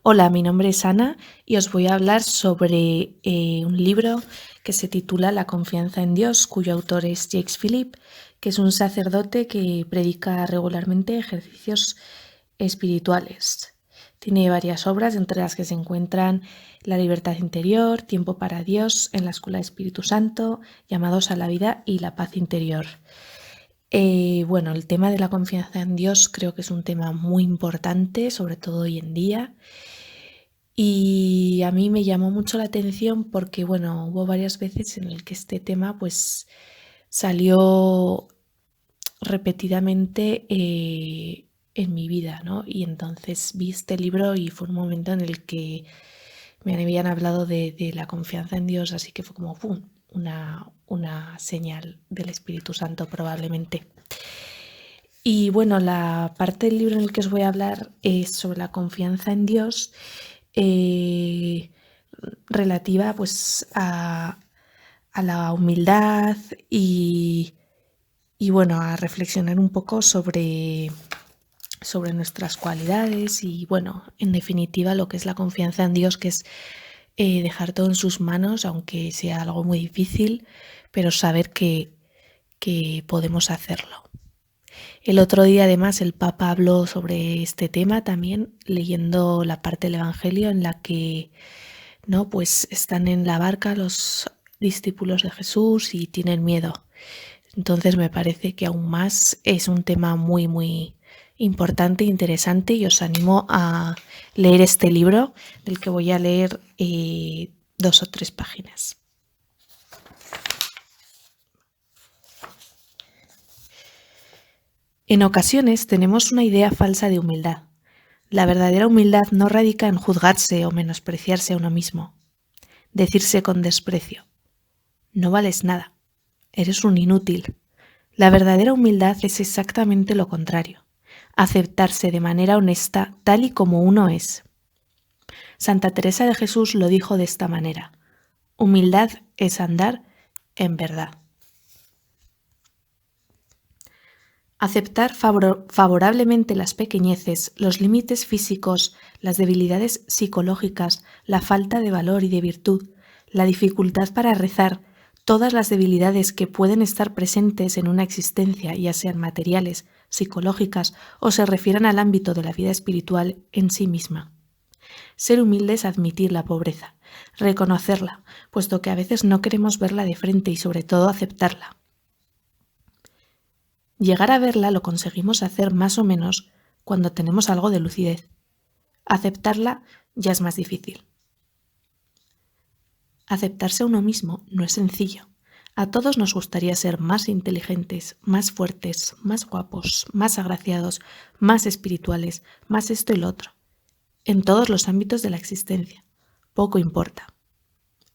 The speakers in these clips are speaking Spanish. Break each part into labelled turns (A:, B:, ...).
A: Hola, mi nombre es Ana y os voy a hablar sobre un libro que se titula La confianza en Dios, cuyo autor es Jacques Philippe, que es un sacerdote que predica regularmente ejercicios espirituales. Tiene varias obras, entre las que se encuentran La libertad interior, Tiempo para Dios, En la escuela de Espíritu Santo, Llamados a la vida y La paz interior. Bueno, el tema de la confianza en Dios creo que es un tema muy importante, sobre todo hoy en día. Y a mí me llamó mucho la atención porque, bueno, hubo varias veces en el que este tema pues salió repetidamente en mi vida, ¿no? Y entonces vi este libro y fue un momento en el que me habían hablado de la confianza en Dios, así que fue como ¡pum! Una señal del Espíritu Santo probablemente. Y bueno, la parte del libro en el que os voy a hablar es sobre la confianza en Dios, eh, relativa pues a la humildad y bueno, a reflexionar un poco sobre nuestras cualidades y bueno, en definitiva lo que es la confianza en Dios, que es dejar todo en sus manos, aunque sea algo muy difícil, pero saber que podemos hacerlo. El otro día, además, el Papa habló sobre este tema también, leyendo la parte del Evangelio en la que, ¿no? Pues están en la barca los discípulos de Jesús y tienen miedo. Entonces me parece que aún más es un tema muy, muy importante e interesante y os animo a leer este libro, del que voy a leer 2 o 3 páginas. En ocasiones tenemos una idea falsa de humildad. La verdadera humildad no radica en juzgarse o menospreciarse a uno mismo, decirse con desprecio: no vales nada, eres un inútil. La verdadera humildad es exactamente lo contrario: aceptarse de manera honesta tal y como uno es. Santa Teresa de Jesús lo dijo de esta manera: humildad es andar en verdad. Aceptar favorablemente las pequeñeces, los límites físicos, las debilidades psicológicas, la falta de valor y de virtud, la dificultad para rezar, todas las debilidades que pueden estar presentes en una existencia, ya sean materiales, psicológicas o se refieran al ámbito de la vida espiritual en sí misma. Ser humilde es admitir la pobreza, reconocerla, puesto que a veces no queremos verla de frente y sobre todo aceptarla. Llegar a verla lo conseguimos hacer más o menos cuando tenemos algo de lucidez. Aceptarla ya es más difícil. Aceptarse a uno mismo no es sencillo. A todos nos gustaría ser más inteligentes, más fuertes, más guapos, más agraciados, más espirituales, más esto y lo otro. En todos los ámbitos de la existencia. Poco importa.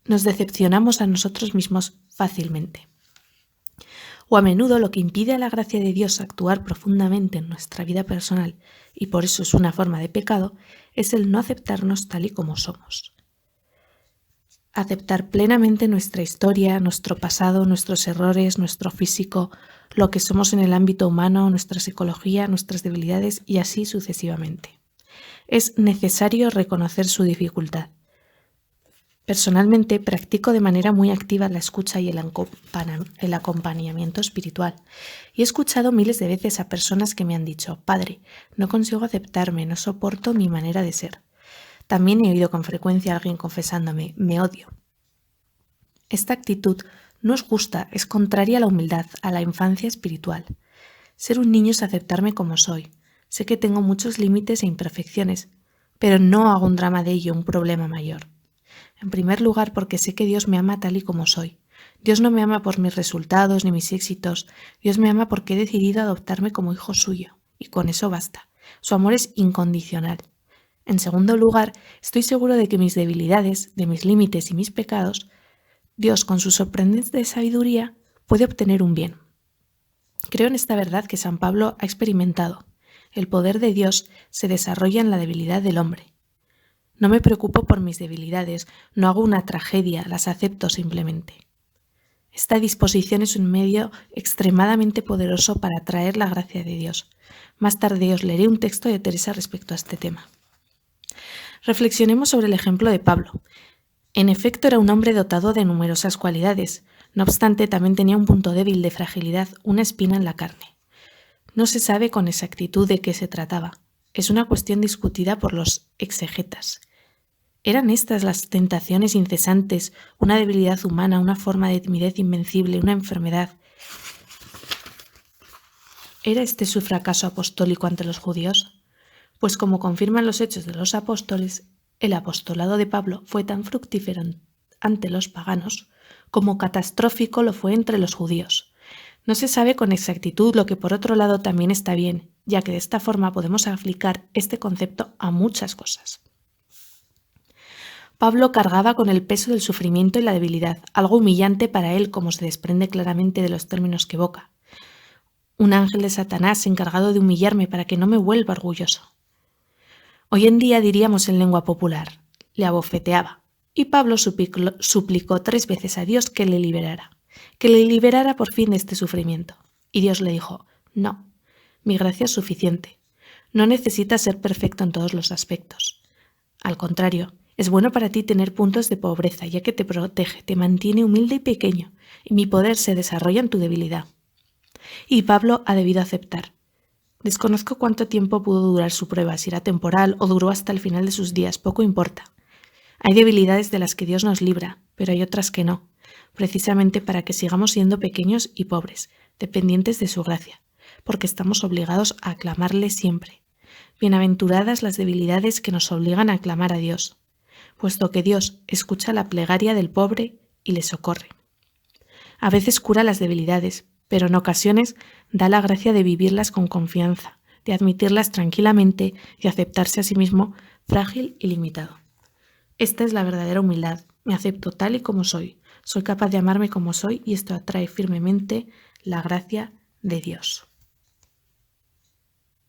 A: Nos decepcionamos a nosotros mismos fácilmente. O a menudo lo que impide a la gracia de Dios actuar profundamente en nuestra vida personal, y por eso es una forma de pecado, es el no aceptarnos tal y como somos. Aceptar plenamente nuestra historia, nuestro pasado, nuestros errores, nuestro físico, lo que somos en el ámbito humano, nuestra psicología, nuestras debilidades y así sucesivamente. Es necesario reconocer su dificultad. Personalmente practico de manera muy activa la escucha y el acompañamiento espiritual y he escuchado miles de veces a personas que me han dicho: Padre, no consigo aceptarme, no soporto mi manera de ser. También he oído con frecuencia a alguien confesándome: me odio. Esta actitud no es justa, es contraria a la humildad, a la infancia espiritual. Ser un niño es aceptarme como soy. Sé que tengo muchos límites e imperfecciones, pero no hago un drama de ello un problema mayor. En primer lugar, porque sé que Dios me ama tal y como soy. Dios no me ama por mis resultados ni mis éxitos. Dios me ama porque he decidido adoptarme como hijo suyo. Y con eso basta. Su amor es incondicional. En segundo lugar, estoy seguro de que mis debilidades, de mis límites y mis pecados, Dios, con su sorprendente sabiduría, puede obtener un bien. Creo en esta verdad que San Pablo ha experimentado. El poder de Dios se desarrolla en la debilidad del hombre. No me preocupo por mis debilidades, no hago una tragedia, las acepto simplemente. Esta disposición es un medio extremadamente poderoso para atraer la gracia de Dios. Más tarde os leeré un texto de Teresa respecto a este tema. Reflexionemos sobre el ejemplo de Pablo. En efecto, era un hombre dotado de numerosas cualidades. No obstante, también tenía un punto débil de fragilidad, una espina en la carne. No se sabe con exactitud de qué se trataba. Es una cuestión discutida por los exegetas. ¿Eran estas las tentaciones incesantes, una debilidad humana, una forma de timidez invencible, una enfermedad? ¿Era este su fracaso apostólico ante los judíos? Pues como confirman los hechos de los apóstoles, el apostolado de Pablo fue tan fructífero ante los paganos como catastrófico lo fue entre los judíos. No se sabe con exactitud, lo que por otro lado también está bien, ya que de esta forma podemos aplicar este concepto a muchas cosas. Pablo cargaba con el peso del sufrimiento y la debilidad, algo humillante para él, como se desprende claramente de los términos que evoca. Un ángel de Satanás encargado de humillarme para que no me vuelva orgulloso. Hoy en día diríamos en lengua popular, le abofeteaba, y Pablo suplicó 3 veces a Dios que le liberara por fin de este sufrimiento. Y Dios le dijo, no, mi gracia es suficiente, no necesitas ser perfecto en todos los aspectos. Al contrario, es bueno para ti tener puntos de pobreza, ya que te protege, te mantiene humilde y pequeño, y mi poder se desarrolla en tu debilidad. Y Pablo ha debido aceptar. Desconozco cuánto tiempo pudo durar su prueba, si era temporal o duró hasta el final de sus días, poco importa. Hay debilidades de las que Dios nos libra, pero hay otras que no, precisamente para que sigamos siendo pequeños y pobres, dependientes de su gracia, porque estamos obligados a aclamarle siempre. Bienaventuradas las debilidades que nos obligan a aclamar a Dios, puesto que Dios escucha la plegaria del pobre y le socorre. A veces cura las debilidades, pero en ocasiones da la gracia de vivirlas con confianza, de admitirlas tranquilamente y aceptarse a sí mismo frágil y limitado. Esta es la verdadera humildad. Me acepto tal y como soy. Soy capaz de amarme como soy y esto atrae firmemente la gracia de Dios.